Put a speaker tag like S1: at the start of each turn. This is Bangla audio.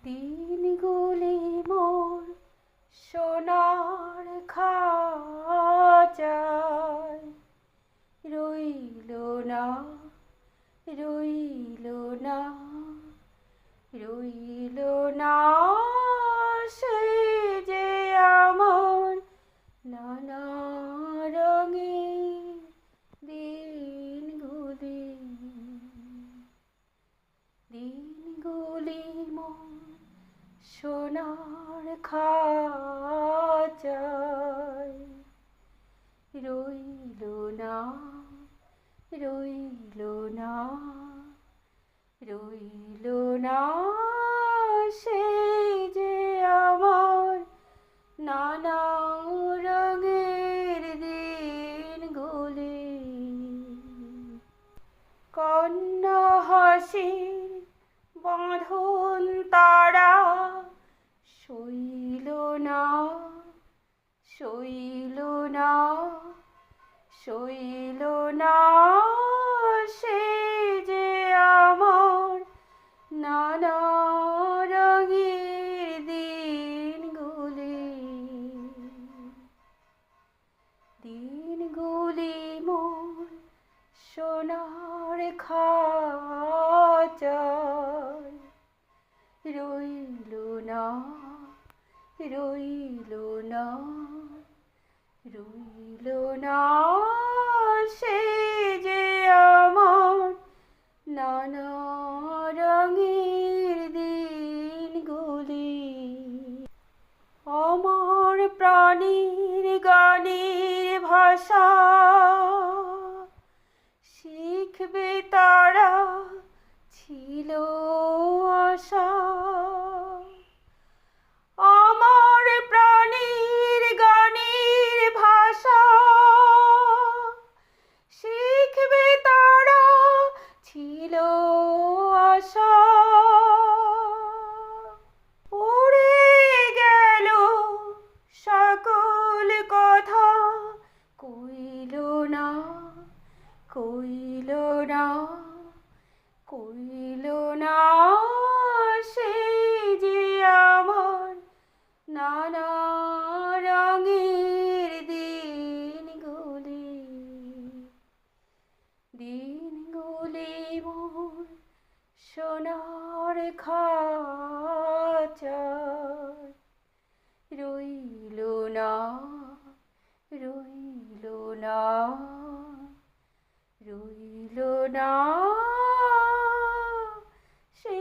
S1: দিনগুলি মোর সোনার খাঁচায় রইল না, রইল না, রইল না, সেই যে আমার নানা রঙের দিনগুলি, দিনগুলি মোর সোনার খাঁচায় রইল না, রইল না, রইল না, সেই যে আমার নানা রঙের দিনগুলি। কন্যা হাসির বাঁধন তারা সইল না, সইল না, সইল না, সেই যে আমার নানা রঙের দিনগুলি, দিনগুলি মোর সোনার খাঁচায় রইল না, রইল না, রইল না, সেই যে আমার নানা রঙের দিনগুলি। আমার প্রাণীর গানের ভাষা শিখবে তারা ছিল আশা। আমার প্রাণীর গানের ভাষা শিখবে তারা ছিল আশা। উড়ে গেল সকল কথা, কইল না, কইল না, কইল না, সেই যে আমার নানা রঙের দিনগুলি, দিনগুলি মোর সোনার খাঁচায় রইল না, রইল না, রইল না, সে